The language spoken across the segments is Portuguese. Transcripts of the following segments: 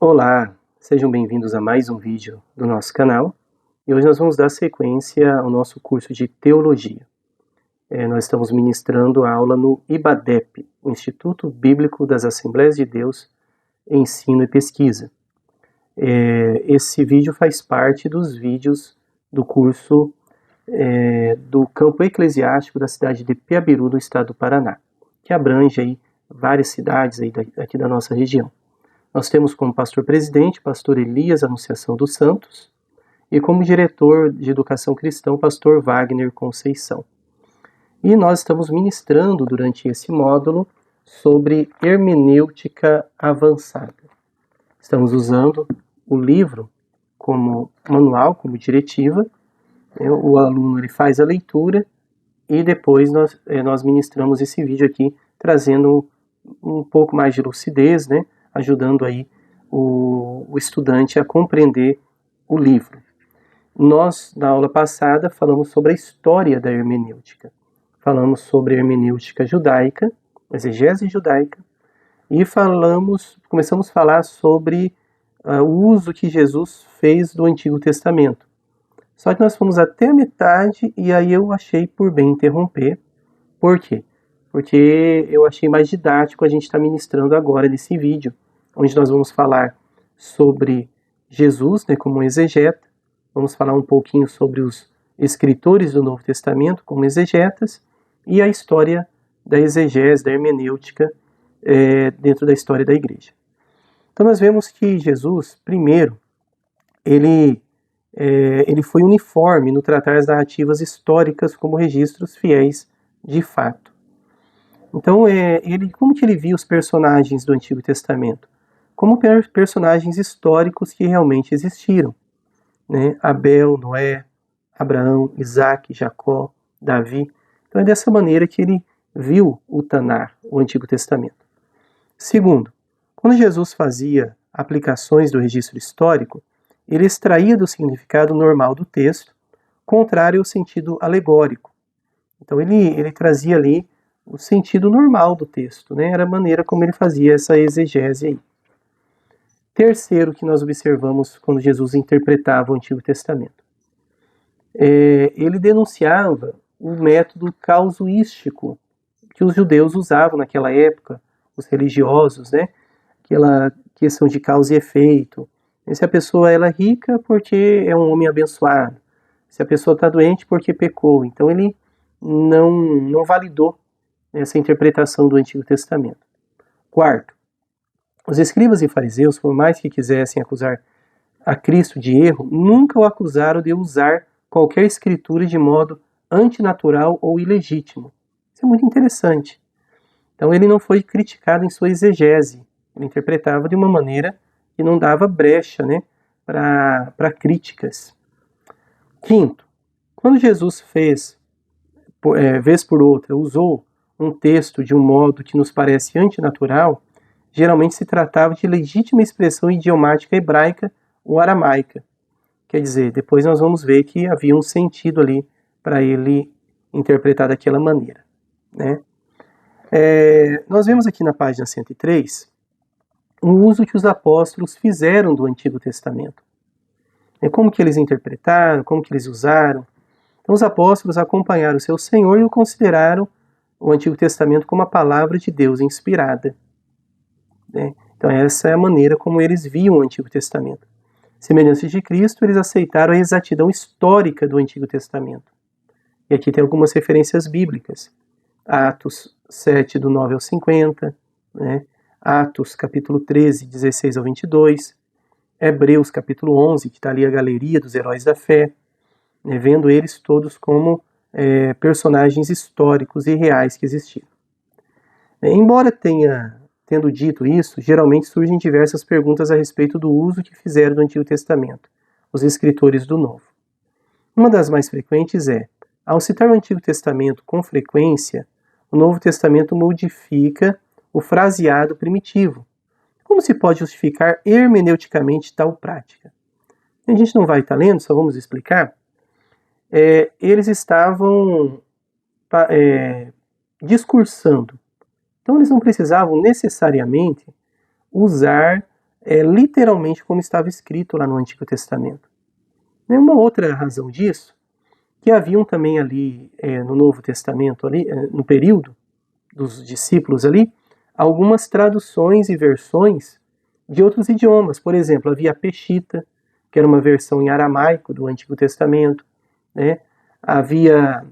Olá, sejam bem-vindos a mais um vídeo do nosso canal. E hoje nós vamos dar sequência ao nosso curso de Teologia. Nós estamos ministrando a aula no IBADEP, Instituto Bíblico das Assembleias de Deus, Ensino e Pesquisa. Esse vídeo faz parte dos vídeos do curso do campo eclesiástico da cidade de Piabiru, no estado do Paraná, que abrange aí várias cidades aí aqui da nossa região. Nós temos como pastor-presidente, pastor Elias Anunciação dos Santos, e como diretor de educação cristã, pastor Wagner Conceição. E nós estamos ministrando durante esse módulo sobre hermenêutica avançada. Estamos usando o livro como manual, como diretiva. O aluno ele faz a leitura e depois nós ministramos esse vídeo aqui, trazendo um pouco mais de lucidez, né? Ajudando aí o estudante a compreender o livro. Nós, na aula passada, falamos sobre a história da hermenêutica. Falamos sobre a hermenêutica judaica, exegese judaica, e começamos a falar sobre o uso que Jesus fez do Antigo Testamento. Só que nós fomos até a metade e aí eu achei por bem interromper. Por quê? Porque eu achei mais didático a gente estar ministrando agora nesse vídeo, onde nós vamos falar sobre Jesus, né, como exegeta, vamos falar um pouquinho sobre os escritores do Novo Testamento como exegetas e a história da exegese, da hermenêutica dentro da história da igreja. Então nós vemos que Jesus, primeiro, ele foi uniforme no tratar as narrativas históricas como registros fiéis de fato. Então, como que ele via os personagens do Antigo Testamento? Como personagens históricos que realmente existiram, né? Abel, Noé, Abraão, Isaac, Jacó, Davi. Então é dessa maneira que ele viu o Tanar, o Antigo Testamento. Segundo, quando Jesus fazia aplicações do registro histórico, ele extraía do significado normal do texto, contrário ao sentido alegórico. Então ele trazia ali o sentido normal do texto, né? Era a maneira como ele fazia essa exegese aí. Terceiro que nós observamos quando Jesus interpretava o Antigo Testamento. Ele denunciava o método casuístico que os judeus usavam naquela época, os religiosos, né? Aquela questão de causa e efeito. Se a pessoa é rica porque é um homem abençoado, se a pessoa está doente porque pecou. Então ele não validou essa interpretação do Antigo Testamento. Quarto, os escribas e fariseus, por mais que quisessem acusar a Cristo de erro, nunca o acusaram de usar qualquer escritura de modo antinatural ou ilegítimo. Isso é muito interessante. Então ele não foi criticado em sua exegese. Ele interpretava de uma maneira que não dava brecha, né, para críticas. Quinto, quando Jesus vez por outra, usou um texto de um modo que nos parece antinatural, geralmente se tratava de legítima expressão idiomática hebraica ou aramaica. Quer dizer, depois nós vamos ver que havia um sentido ali para ele interpretar daquela maneira, né? Nós vemos aqui na página 103 o uso que os apóstolos fizeram do Antigo Testamento. Como que eles interpretaram, como que eles usaram. Então os apóstolos acompanharam o seu Senhor e o consideraram o Antigo Testamento como a palavra de Deus inspirada. Né? Então essa é a maneira como eles viam o Antigo Testamento. Semelhantes de Cristo, eles aceitaram a exatidão histórica do Antigo Testamento. E aqui tem algumas referências bíblicas. Atos 7, do 9 ao 50, né? Atos, capítulo 13, 16 ao 22, Hebreus, capítulo 11, que está ali a galeria dos heróis da fé, né? Vendo eles todos como personagens históricos e reais que existiram. Embora tendo dito isso, geralmente surgem diversas perguntas a respeito do uso que fizeram do Antigo Testamento, os escritores do Novo. Uma das mais frequentes ao citar o Antigo Testamento com frequência, o Novo Testamento modifica o fraseado primitivo. Como se pode justificar hermeneuticamente tal prática? A gente não vai estar lendo, só vamos explicar. Eles estavam discursando. Então eles não precisavam necessariamente usar literalmente como estava escrito lá no Antigo Testamento. Uma outra razão disso, que haviam também ali no Novo Testamento, ali, no período dos discípulos ali, algumas traduções e versões de outros idiomas. Por exemplo, havia a Peshita, que era uma versão em aramaico do Antigo Testamento, né? Havia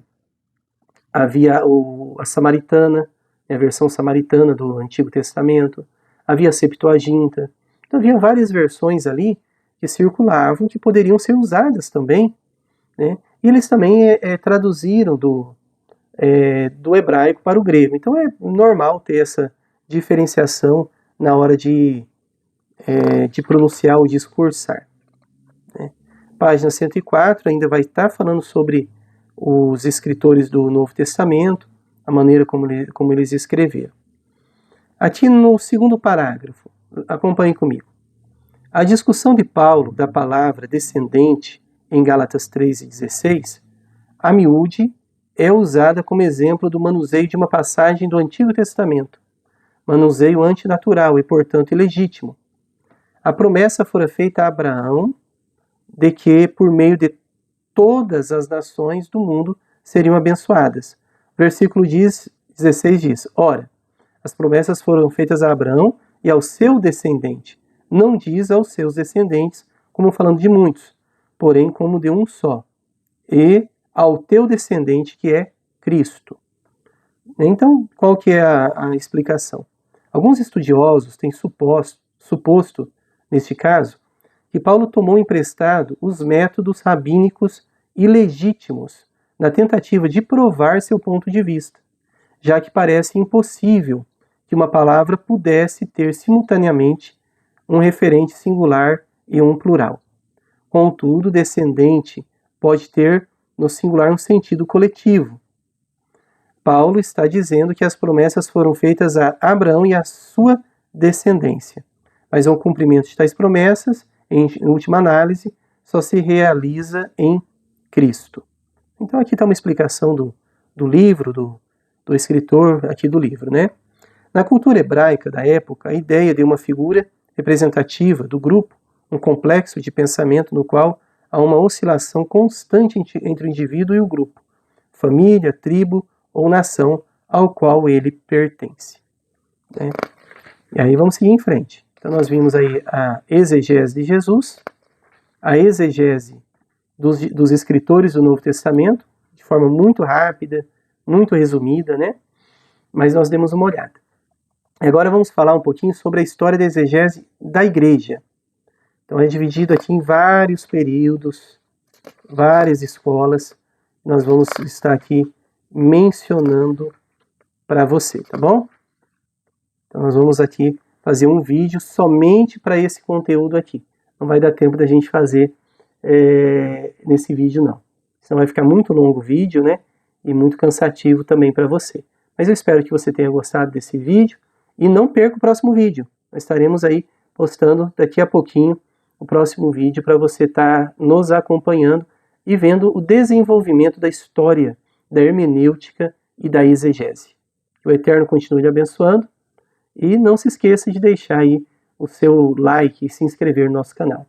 a Samaritana, a versão samaritana do Antigo Testamento, havia a Septuaginta. Então havia várias versões ali que circulavam, que poderiam ser usadas também, né? E eles também traduziram do hebraico para o grego. Então é normal ter essa diferenciação na hora de pronunciar ou discursar. Né? Página 104 ainda vai estar falando sobre os escritores do Novo Testamento, a maneira como eles escreveram. Aqui no segundo parágrafo, acompanhe comigo. A discussão de Paulo da palavra descendente em Gálatas 3:16, a miúde, é usada como exemplo do manuseio de uma passagem do Antigo Testamento, manuseio antinatural e, portanto, ilegítimo. A promessa fora feita a Abraão de que, por meio de todas as nações do mundo, seriam abençoadas. Versículo 16 diz, ora, as promessas foram feitas a Abraão e ao seu descendente. Não diz aos seus descendentes, como falando de muitos, porém como de um só. E ao teu descendente, que é Cristo. Então, qual que é a explicação? Alguns estudiosos têm suposto, neste caso, que Paulo tomou emprestado os métodos rabínicos ilegítimos na tentativa de provar seu ponto de vista, já que parece impossível que uma palavra pudesse ter simultaneamente um referente singular e um plural. Contudo, descendente pode ter no singular um sentido coletivo. Paulo está dizendo que as promessas foram feitas a Abraão e a sua descendência, mas o cumprimento de tais promessas, em última análise, só se realiza em Cristo. Então aqui está uma explicação do livro, do escritor aqui do livro, né? Na cultura hebraica da época, a ideia de uma figura representativa do grupo, um complexo de pensamento no qual há uma oscilação constante entre o indivíduo e o grupo, família, tribo ou nação ao qual ele pertence. Né? E aí vamos seguir em frente. Então nós vimos aí a exegese de Jesus, a exegese dos escritores do Novo Testamento, de forma muito rápida, muito resumida, né? Mas nós demos uma olhada. Agora vamos falar um pouquinho sobre a história da exegese da igreja. Então é dividido aqui em vários períodos, várias escolas. Nós vamos estar aqui mencionando para você, tá bom? Então nós vamos aqui fazer um vídeo somente para esse conteúdo aqui. Não vai dar tempo da gente fazer nesse vídeo não. Senão vai ficar muito longo o vídeo, né? E muito cansativo também para você. Mas eu espero que você tenha gostado desse vídeo e não perca o próximo vídeo. Nós estaremos aí postando daqui a pouquinho o próximo vídeo para você estar nos acompanhando e vendo o desenvolvimento da história, da hermenêutica e da exegese. Que o Eterno continue lhe abençoando e não se esqueça de deixar aí o seu like e se inscrever no nosso canal.